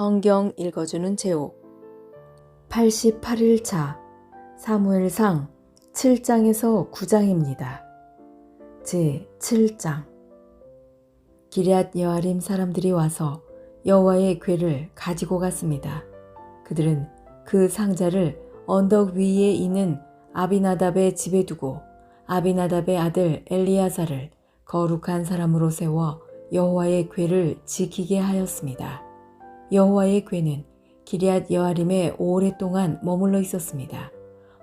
성경 읽어주는 제옥 88일차 사무엘상 7장에서 9장입니다. 제7장 기럇 여아림 사람들이 와서 여호와의 궤를 가지고 갔습니다. 그들은 그 상자를 언덕 위에 있는 아비나답의 집에 두고 아비나답의 아들 엘리야사를 거룩한 사람으로 세워 여호와의 궤를 지키게 하였습니다. 여호와의 궤는 기럇 여아림에 오랫동안 머물러 있었습니다.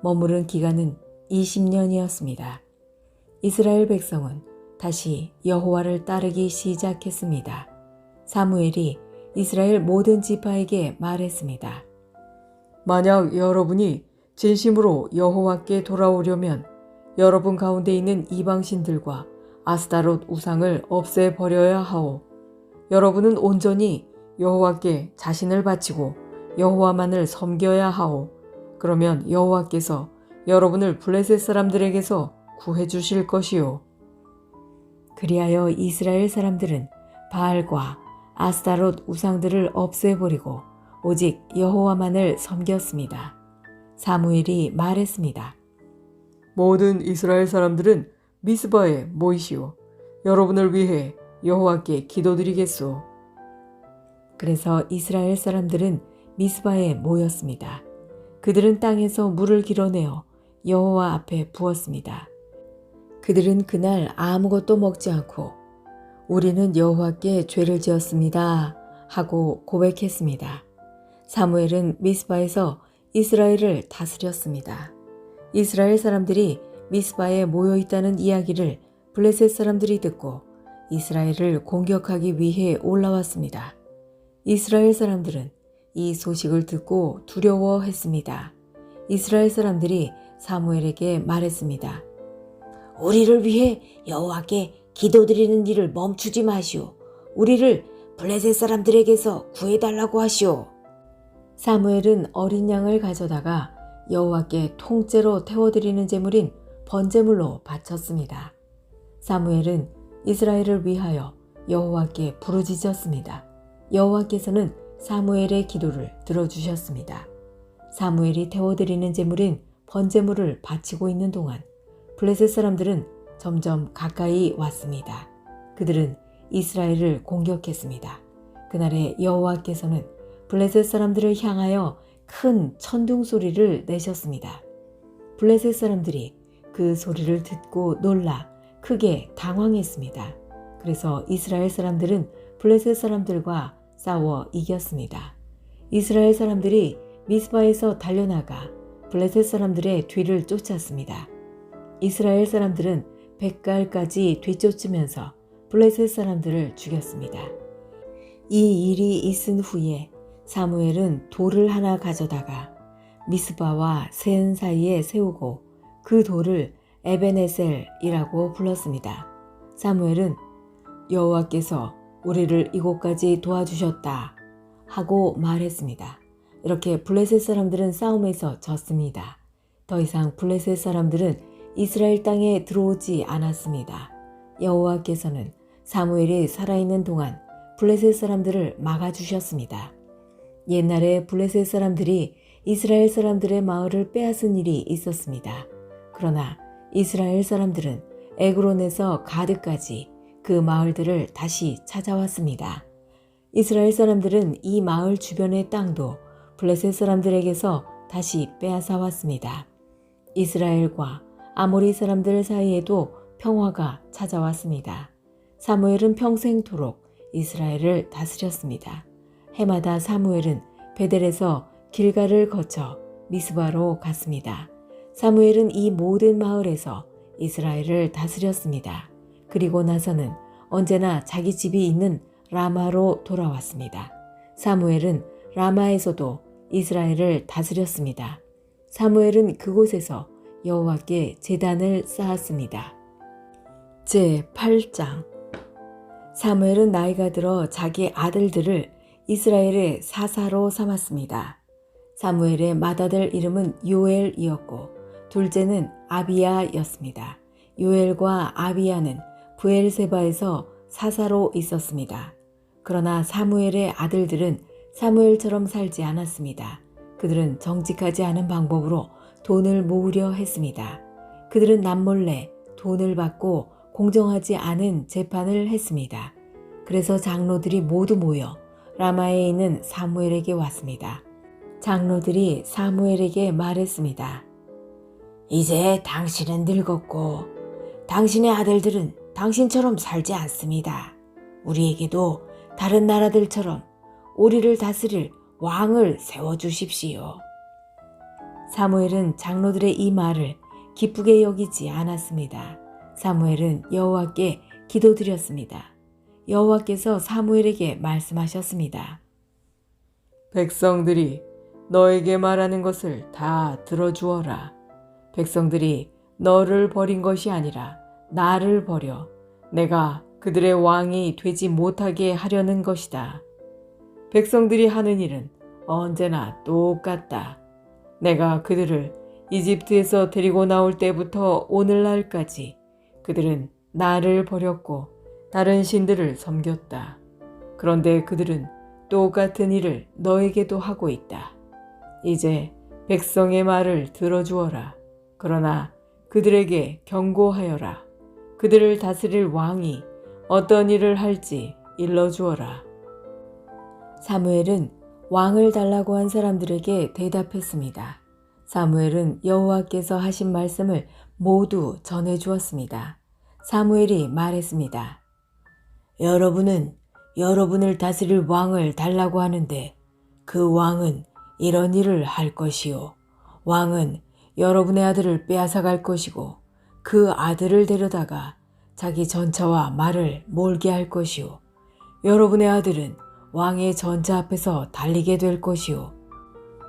머무른 기간은 20년이었습니다. 이스라엘 백성은 다시 여호와를 따르기 시작했습니다. 사무엘이 이스라엘 모든 지파에게 말했습니다. 만약 여러분이 진심으로 여호와께 돌아오려면 여러분 가운데 있는 이방신들과 아스타롯 우상을 없애버려야 하오. 여러분은 온전히 여호와께 자신을 바치고 여호와만을 섬겨야 하오. 그러면 여호와께서 여러분을 블레셋 사람들에게서 구해주실 것이요. 그리하여 이스라엘 사람들은 바알과 아스타롯 우상들을 없애버리고 오직 여호와만을 섬겼습니다. 사무엘이 말했습니다. 모든 이스라엘 사람들은 미스바에 모이시오. 여러분을 위해 여호와께 기도드리겠소. 그래서 이스라엘 사람들은 미스바에 모였습니다. 그들은 땅에서 물을 길어내어 여호와 앞에 부었습니다. 그들은 그날 아무것도 먹지 않고 우리는 여호와께 죄를 지었습니다 하고 고백했습니다. 사무엘은 미스바에서 이스라엘을 다스렸습니다. 이스라엘 사람들이 미스바에 모여 있다는 이야기를 블레셋 사람들이 듣고 이스라엘을 공격하기 위해 올라왔습니다. 이스라엘 사람들은 이 소식을 듣고 두려워했습니다. 이스라엘 사람들이 사무엘에게 말했습니다. 우리를 위해 여호와께 기도드리는 일을 멈추지 마시오. 우리를 블레셋 사람들에게서 구해달라고 하시오. 사무엘은 어린 양을 가져다가 여호와께 통째로 태워드리는 제물인 번제물로 바쳤습니다. 사무엘은 이스라엘을 위하여 여호와께 부르짖었습니다. 여호와께서는 사무엘의 기도를 들어주셨습니다. 사무엘이 태워드리는 제물인 번제물을 바치고 있는 동안 블레셋 사람들은 점점 가까이 왔습니다. 그들은 이스라엘을 공격했습니다. 그날에 여호와께서는 블레셋 사람들을 향하여 큰 천둥 소리를 내셨습니다. 블레셋 사람들이 그 소리를 듣고 놀라 크게 당황했습니다. 그래서 이스라엘 사람들은 블레셋 사람들과 싸워 이겼습니다. 이스라엘 사람들이 미스바에서 달려나가 블레셋 사람들의 뒤를 쫓았습니다. 이스라엘 사람들은 벳갈까지 뒤쫓으면서 블레셋 사람들을 죽였습니다. 이 일이 있은 후에 사무엘은 돌을 하나 가져다가 미스바와 센 사이에 세우고 그 돌을 에벤에셀이라고 불렀습니다. 사무엘은 여호와께서 우리를 이곳까지 도와주셨다 하고 말했습니다. 이렇게 블레셋 사람들은 싸움에서 졌습니다. 더 이상 블레셋 사람들은 이스라엘 땅에 들어오지 않았습니다. 여호와께서는 사무엘이 살아있는 동안 블레셋 사람들을 막아주셨습니다. 옛날에 블레셋 사람들이 이스라엘 사람들의 마을을 빼앗은 일이 있었습니다. 그러나 이스라엘 사람들은 에그론에서 가드까지 그 마을들을 다시 찾아왔습니다. 이스라엘 사람들은 이 마을 주변의 땅도 블레셋 사람들에게서 다시 빼앗아 왔습니다. 이스라엘과 아모리 사람들 사이에도 평화가 찾아왔습니다. 사무엘은 평생토록 이스라엘을 다스렸습니다. 해마다 사무엘은 베델에서 길갈을 거쳐 미스바로 갔습니다. 사무엘은 이 모든 마을에서 이스라엘을 다스렸습니다. 그리고 나서는 언제나 자기 집이 있는 라마로 돌아왔습니다. 사무엘은 라마에서도 이스라엘을 다스렸습니다. 사무엘은 그곳에서 여호와께 제단을 쌓았습니다. 제8장 사무엘은 나이가 들어 자기 아들들을 이스라엘의 사사로 삼았습니다. 사무엘의 맏아들 이름은 요엘이었고 둘째는 아비야였습니다. 요엘과 아비야는 브엘세바에서 사사로 있었습니다. 그러나 사무엘의 아들들은 사무엘처럼 살지 않았습니다. 그들은 정직하지 않은 방법으로 돈을 모으려 했습니다. 그들은 남몰래 돈을 받고 공정하지 않은 재판을 했습니다. 그래서 장로들이 모두 모여 라마에 있는 사무엘에게 왔습니다. 장로들이 사무엘에게 말했습니다. 이제 당신은 늙었고 당신의 아들들은 당신처럼 살지 않습니다. 우리에게도 다른 나라들처럼 우리를 다스릴 왕을 세워주십시오. 사무엘은 장로들의 이 말을 기쁘게 여기지 않았습니다. 사무엘은 여호와께 기도드렸습니다. 여호와께서 사무엘에게 말씀하셨습니다. 백성들이 너에게 말하는 것을 다 들어주어라. 백성들이 너를 버린 것이 아니라 나를 버려 내가 그들의 왕이 되지 못하게 하려는 것이다. 백성들이 하는 일은 언제나 똑같다. 내가 그들을 이집트에서 데리고 나올 때부터 오늘날까지 그들은 나를 버렸고 다른 신들을 섬겼다. 그런데 그들은 똑같은 일을 너에게도 하고 있다. 이제 백성의 말을 들어주어라. 그러나 그들에게 경고하여라. 그들을 다스릴 왕이 어떤 일을 할지 일러주어라. 사무엘은 왕을 달라고 한 사람들에게 대답했습니다. 사무엘은 여호와께서 하신 말씀을 모두 전해 주었습니다. 사무엘이 말했습니다. 여러분은 여러분을 다스릴 왕을 달라고 하는데 그 왕은 이런 일을 할 것이요. 왕은 여러분의 아들을 빼앗아갈 것이고 그 아들을 데려다가 자기 전차와 말을 몰게 할 것이요. 여러분의 아들은 왕의 전차 앞에서 달리게 될 것이요.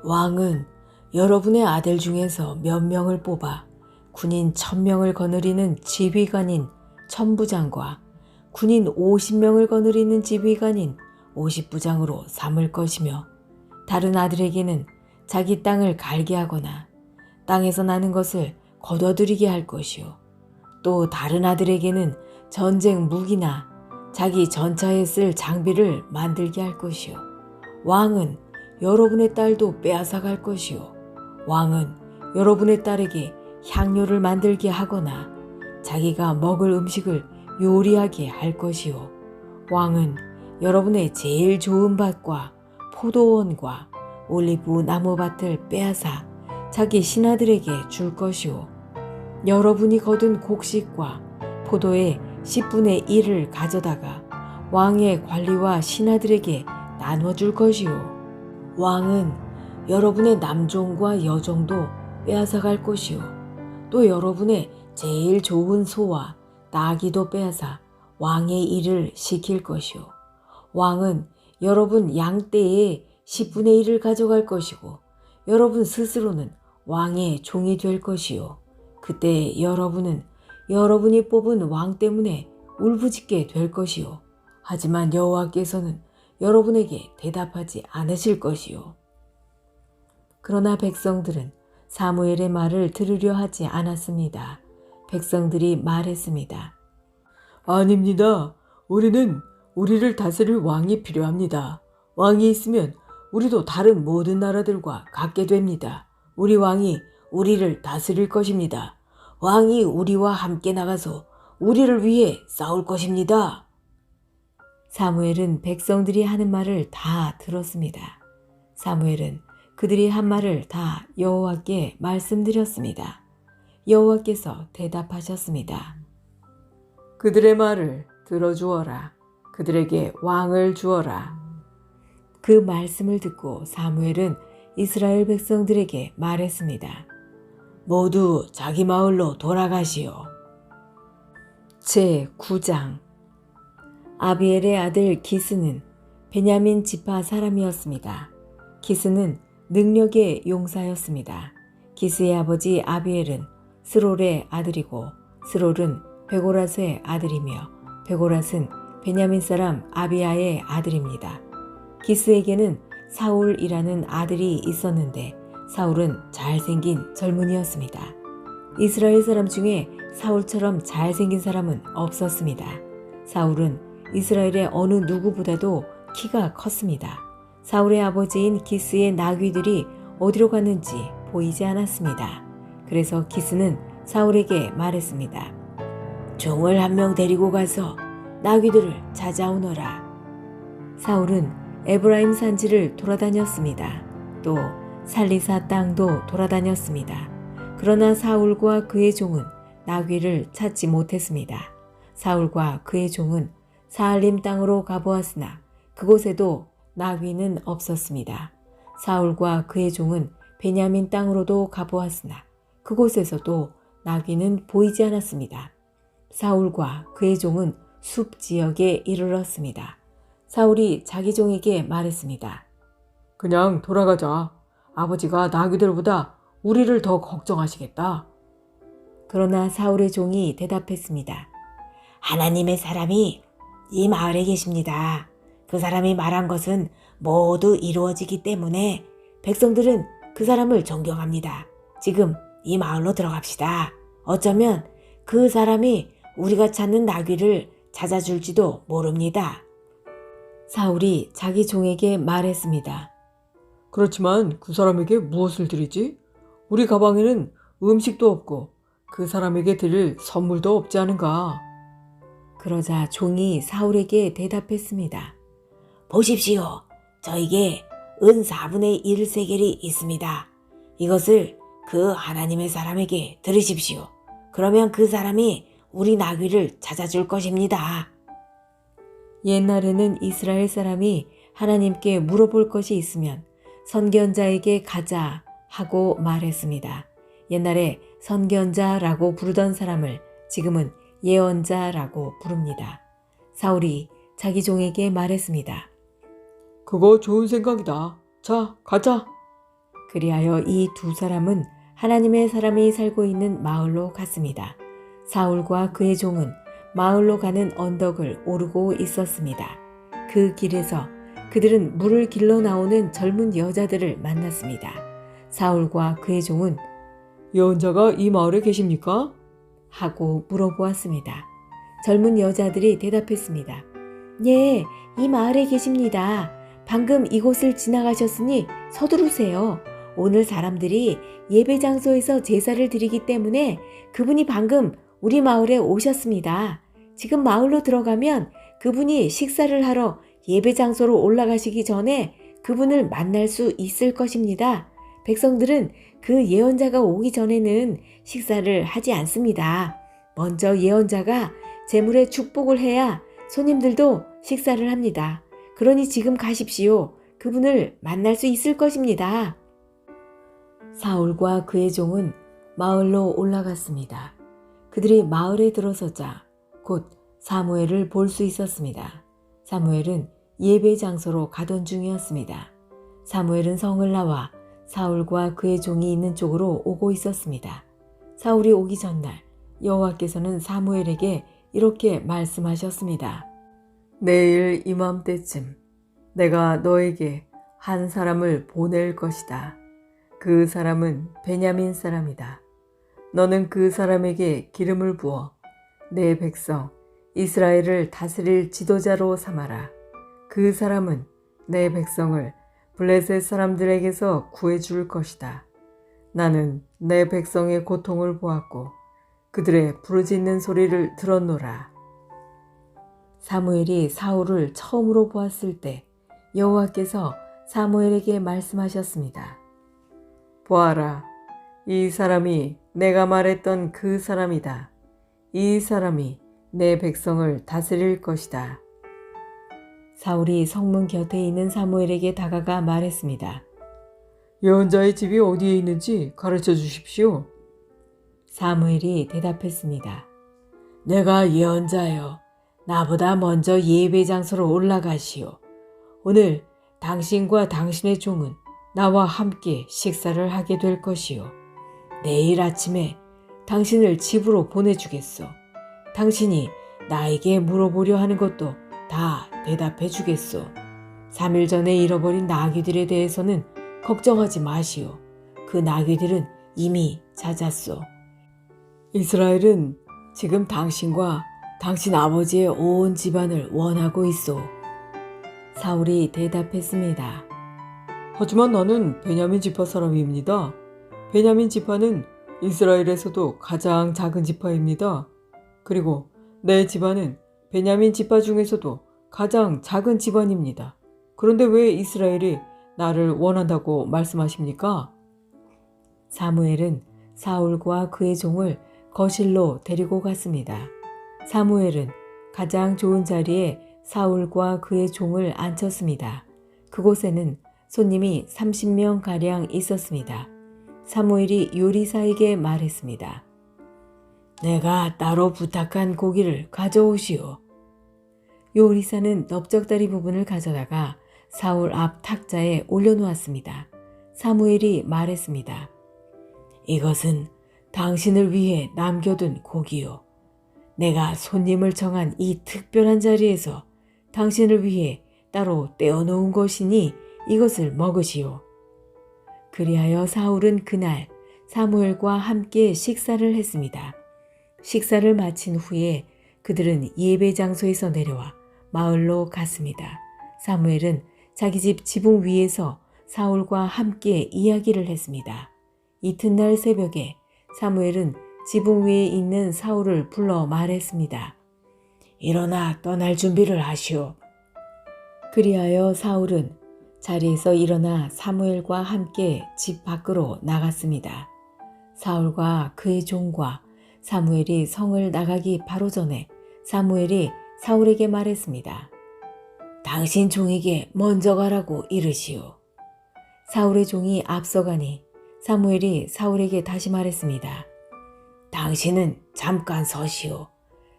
왕은 여러분의 아들 중에서 몇 명을 뽑아 군인 1000명을 거느리는 지휘관인 천부장과 군인 50명을 거느리는 지휘관인 50부장으로 삼을 것이며 다른 아들에게는 자기 땅을 갈게 하거나 땅에서 나는 것을 거둬들이게 할 것이요. 또 다른 아들에게는 전쟁 무기나 자기 전차에 쓸 장비를 만들게 할 것이요. 왕은 여러분의 딸도 빼앗아 갈 것이요. 왕은 여러분의 딸에게 향료를 만들게 하거나 자기가 먹을 음식을 요리하게 할 것이요. 왕은 여러분의 제일 좋은 밭과 포도원과 올리브 나무밭을 빼앗아 자기 신하들에게 줄 것이요. 여러분이 거둔 곡식과 포도의 10분의 1을 가져다가 왕의 관리와 신하들에게 나눠줄 것이요. 왕은 여러분의 남종과 여종도 빼앗아갈 것이요. 또 여러분의 제일 좋은 소와 나귀도 빼앗아 왕의 일을 시킬 것이요. 왕은 여러분 양떼의 10분의 1을 가져갈 것이고 여러분 스스로는 왕의 종이 될 것이요. 그때 여러분은 여러분이 뽑은 왕 때문에 울부짖게 될 것이요. 하지만 여호와께서는 여러분에게 대답하지 않으실 것이요. 그러나 백성들은 사무엘의 말을 들으려 하지 않았습니다. 백성들이 말했습니다. 아닙니다. 우리를 다스릴 왕이 필요합니다. 왕이 있으면 우리도 다른 모든 나라들과 같게 됩니다. 우리 왕이 우리를 다스릴 것입니다. 왕이 우리와 함께 나가서 우리를 위해 싸울 것입니다. 사무엘은 백성들이 하는 말을 다 들었습니다. 사무엘은 그들이 한 말을 다 여호와께 말씀드렸습니다. 여호와께서 대답하셨습니다. 그들의 말을 들어주어라. 그들에게 왕을 주어라. 그 말씀을 듣고 사무엘은 이스라엘 백성들에게 말했습니다. 모두 자기 마을로 돌아가시오. 제9장 아비엘의 아들 기스는 베냐민 지파 사람이었습니다. 기스는 능력의 용사였습니다. 기스의 아버지 아비엘은 스롤의 아들이고 스롤은 베고라스의 아들이며 베고라스는 베냐민 사람 아비야의 아들입니다. 기스에게는 사울이라는 아들이 있었는데 사울은 잘생긴 젊은이였습니다. 이스라엘 사람 중에 사울처럼 잘생긴 사람은 없었습니다. 사울은 이스라엘의 어느 누구보다도 키가 컸습니다. 사울의 아버지인 기스의 나귀들이 어디로 갔는지 보이지 않았습니다. 그래서 기스는 사울에게 말했습니다. 종을 한 명 데리고 가서 나귀들을 찾아오너라. 사울은 에브라임 산지를 돌아다녔습니다. 또 살리사 땅도 돌아다녔습니다. 그러나 사울과 그의 종은 나귀를 찾지 못했습니다. 사울과 그의 종은 사알림 땅으로 가보았으나 그곳에도 나귀는 없었습니다. 사울과 그의 종은 베냐민 땅으로도 가보았으나 그곳에서도 나귀는 보이지 않았습니다. 사울과 그의 종은 숲 지역에 이르렀습니다. 사울이 자기 종에게 말했습니다. 그냥 돌아가자. 아버지가 나귀들보다 우리를 더 걱정하시겠다. 그러나 사울의 종이 대답했습니다. 하나님의 사람이 이 마을에 계십니다. 그 사람이 말한 것은 모두 이루어지기 때문에 백성들은 그 사람을 존경합니다. 지금 이 마을로 들어갑시다. 어쩌면 그 사람이 우리가 찾는 나귀를 찾아줄지도 모릅니다. 사울이 자기 종에게 말했습니다. 그렇지만 그 사람에게 무엇을 드리지? 우리 가방에는 음식도 없고 그 사람에게 드릴 선물도 없지 않은가? 그러자 종이 사울에게 대답했습니다. 보십시오. 저에게 은 4분의 1 세겔이 있습니다. 이것을 그 하나님의 사람에게 들으십시오. 그러면 그 사람이 우리 나귀를 찾아줄 것입니다. 옛날에는 이스라엘 사람이 하나님께 물어볼 것이 있으면 선견자에게 가자 하고 말했습니다. 옛날에 선견자라고 부르던 사람을 지금은 예언자라고 부릅니다. 사울이 자기 종에게 말했습니다. 그거 좋은 생각이다. 자, 가자. 그리하여 이 두 사람은 하나님의 사람이 살고 있는 마을로 갔습니다. 사울과 그의 종은 마을로 가는 언덕을 오르고 있었습니다. 그 길에서 그들은 물을 길러 나오는 젊은 여자들을 만났습니다. 사울과 그의 종은 예언자가 이 마을에 계십니까? 하고 물어보았습니다. 젊은 여자들이 대답했습니다. 예, 이 마을에 계십니다. 방금 이곳을 지나가셨으니 서두르세요. 오늘 사람들이 예배 장소에서 제사를 드리기 때문에 그분이 방금 우리 마을에 오셨습니다. 지금 마을로 들어가면 그분이 식사를 하러 예배 장소로 올라가시기 전에 그분을 만날 수 있을 것입니다. 백성들은 그 예언자가 오기 전에는 식사를 하지 않습니다. 먼저 예언자가 제물에 축복을 해야 손님들도 식사를 합니다. 그러니 지금 가십시오. 그분을 만날 수 있을 것입니다. 사울과 그의 종은 마을로 올라갔습니다. 그들이 마을에 들어서자 곧 사무엘을 볼 수 있었습니다. 사무엘은 예배 장소로 가던 중이었습니다. 사무엘은 성을 나와 사울과 그의 종이 있는 쪽으로 오고 있었습니다. 사울이 오기 전날 여호와께서는 사무엘에게 이렇게 말씀하셨습니다. 내일 이맘때쯤 내가 너에게 한 사람을 보낼 것이다. 그 사람은 베냐민 사람이다. 너는 그 사람에게 기름을 부어 내 백성 이스라엘을 다스릴 지도자로 삼아라. 그 사람은 내 백성을 블레셋 사람들에게서 구해줄 것이다. 나는 내 백성의 고통을 보았고 그들의 부르짖는 소리를 들었노라. 사무엘이 사울을 처음으로 보았을 때 여호와께서 사무엘에게 말씀하셨습니다. 보아라, 이 사람이 내가 말했던 그 사람이다. 이 사람이 내 백성을 다스릴 것이다. 사울이 성문 곁에 있는 사무엘에게 다가가 말했습니다. 예언자의 집이 어디에 있는지 가르쳐 주십시오. 사무엘이 대답했습니다. 내가 예언자여. 나보다 먼저 예배 장소로 올라가시오. 오늘 당신과 당신의 종은 나와 함께 식사를 하게 될 것이오. 내일 아침에 당신을 집으로 보내주겠소. 당신이 나에게 물어보려 하는 것도 다 대답해 주겠소. 3일 전에 잃어버린 나귀들에 대해서는 걱정하지 마시오. 그 나귀들은 이미 찾았소. 이스라엘은 지금 당신과 당신 아버지의 온 집안을 원하고 있소. 사울이 대답했습니다. 하지만 나는 베냐민 지파 사람입니다. 베냐민 지파는 이스라엘에서도 가장 작은 지파입니다. 그리고 내 집안은 베냐민 지파 중에서도 가장 작은 집안입니다. 그런데 왜 이스라엘이 나를 원한다고 말씀하십니까? 사무엘은 사울과 그의 종을 거실로 데리고 갔습니다. 사무엘은 가장 좋은 자리에 사울과 그의 종을 앉혔습니다. 그곳에는 손님이 30명가량 있었습니다. 사무엘이 요리사에게 말했습니다. 내가 따로 부탁한 고기를 가져오시오. 요리사는 넓적다리 부분을 가져다가 사울 앞 탁자에 올려놓았습니다. 사무엘이 말했습니다. 이것은 당신을 위해 남겨둔 고기요. 내가 손님을 정한 이 특별한 자리에서 당신을 위해 따로 떼어놓은 것이니 이것을 먹으시오. 그리하여 사울은 그날 사무엘과 함께 식사를 했습니다. 식사를 마친 후에 그들은 예배 장소에서 내려와 마을로 갔습니다. 사무엘은 자기 집 지붕 위에서 사울과 함께 이야기를 했습니다. 이튿날 새벽에 사무엘은 지붕 위에 있는 사울을 불러 말했습니다. 일어나 떠날 준비를 하시오. 그리하여 사울은 자리에서 일어나 사무엘과 함께 집 밖으로 나갔습니다. 사울과 그의 종과 사무엘이 성을 나가기 바로 전에 사무엘이 사울에게 말했습니다. 당신 종에게 먼저 가라고 이르시오. 사울의 종이 앞서가니 사무엘이 사울에게 다시 말했습니다. 당신은 잠깐 서시오.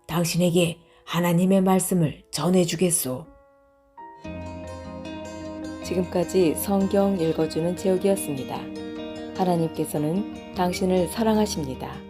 당신에게 하나님의 말씀을 전해주겠소. 지금까지 성경 읽어주는 제옥이었습니다. 하나님께서는 당신을 사랑하십니다.